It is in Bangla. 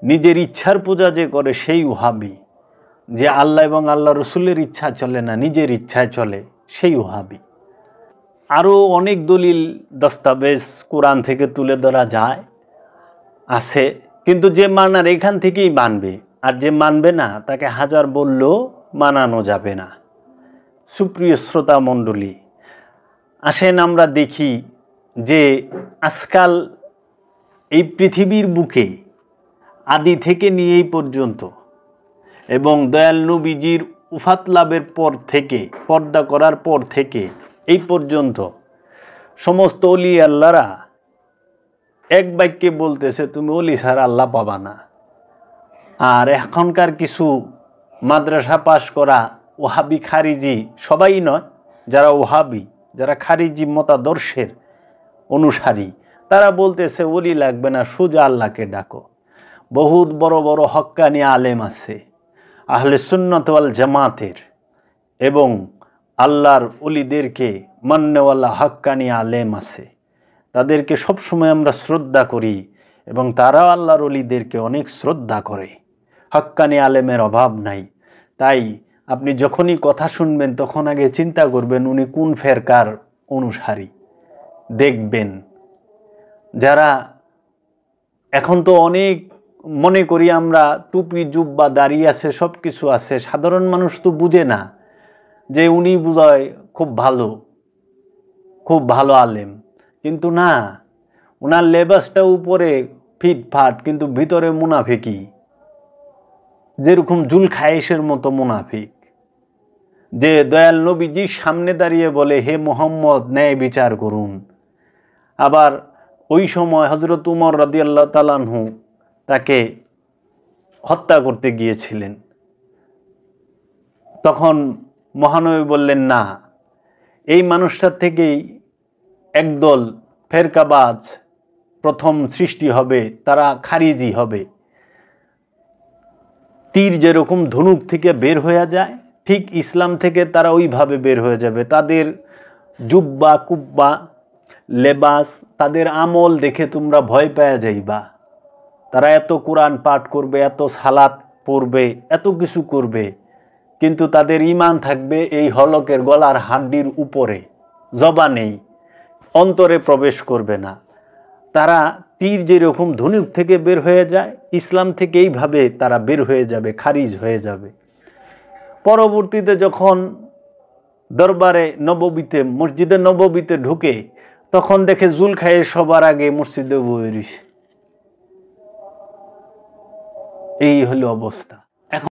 নিজের ইচ্ছার পূজা যে করে সেই ওহাবি, যে আল্লাহ এবং আল্লাহ রসুলের ইচ্ছা চলে না, নিজের ইচ্ছায় চলে, সেই ওহাবি। আরও অনেক দলিল দস্তাবেজ কোরআন থেকে তুলে ধরা যায় আছে, কিন্তু যে মানার এখান থেকেই মানবে, আর যে মানবে না তাকে হাজার বললেও মানানো যাবে না। সুপ্রিয় শ্রোতা মণ্ডলী, আসেন আমরা দেখি যে আজকাল এই পৃথিবীর বুকে আদি থেকে নিয়ে এই পর্যন্ত এবং দয়াল নবীজির উফাত লাভের পর থেকে, পর্দা করার পর থেকে এই পর্যন্ত সমস্ত অলি আল্লাহরা এক বাক্যে বলতেছে তুমি অলি ছাড়া আল্লাহ পাবা না। আর এখনকার কিছু মাদ্রাসা পাশ করা ওহাবি খারিজি, সবাই নয়, যারা ওহাবি, যারা খারিজি মতাদর্শের অনুসারী, তারা বলতেছে ওলি লাগবে না, সোজা আল্লাহকে ডাকো। বহুত বড় বড় হক্কানি আলেম আছে আহলে সুন্নাত ওয়াল জামাতের, এবং আল্লাহর ওলিদেরকে মান্যওয়ালা হক্কানি আলেম আছে, তাদেরকে সবসময় আমরা শ্রদ্ধা করি এবং তারাও আল্লাহর ওলিদেরকে অনেক শ্রদ্ধা করে। হক্কানি আলেমের অভাব নাই। তাই আপনি যখনই কথা শুনবেন তখন আগে চিন্তা করবেন উনি কোন ফেরকার অনুসারী। দেখবেন যারা এখন তো অনেক মনে করি আমরা টুপি জুব্বা দাড়ি আছে, সব কিছু আছে, সাধারণ মানুষ তো বুঝে না যে উনি বুঝায় খুব ভালো, খুব ভালো আলেম, কিন্তু না, ওনার লেবাসটা উপরে ফিটফাট কিন্তু ভিতরে মুনাফিকি, যেরকম জুল খায়েশের মতো মুনাফিক, যে দয়াল নবীজির সামনে দাঁড়িয়ে বলে হে মোহাম্মদ ন্যায় বিচার করুন। আবার ওই সময় হযরত উমর রাদিয়াল্লাহু তাআলা আনহু তাকে হত্যা করতে গিয়েছিলেন, তখন মহানবী বললেন না, এই মানুষটার থেকেই একদল ফেরকাবাজ প্রথম সৃষ্টি হবে, তারা খারিজি হবে। তীর যেরকম ধনুক থেকে বের হয়ে যায়, ঠিক ইসলাম থেকে তারা ওইভাবে বের হয়ে যাবে। তাদের জুব্বা কুব্বা লেবাস, তাদের আমল দেখে তোমরা ভয় পেয়ে যাইবা। তারা এত কোরআন পাঠ করবে, এত সালাত পড়বে, এত কিছু করবে, কিন্তু তাদের ঈমান থাকবে এই হলকের গলার হাড্ডির উপরে, জবানেই, অন্তরে প্রবেশ করবে না। তারা তীর যেরকম ধনুক থেকে বের হয়ে যায়, ইসলাম থেকে এইভাবে তারা বের হয়ে যাবে, খারিজ হয়ে যাবে। পরবর্তীতে যখন দরবারে নববীতে, মসজিদে নববীতে ঢুকে, তখন দেখে জুলখায়ে সবার আগে মসজিদে বসে রয়েছে। এই হলো অবস্থা।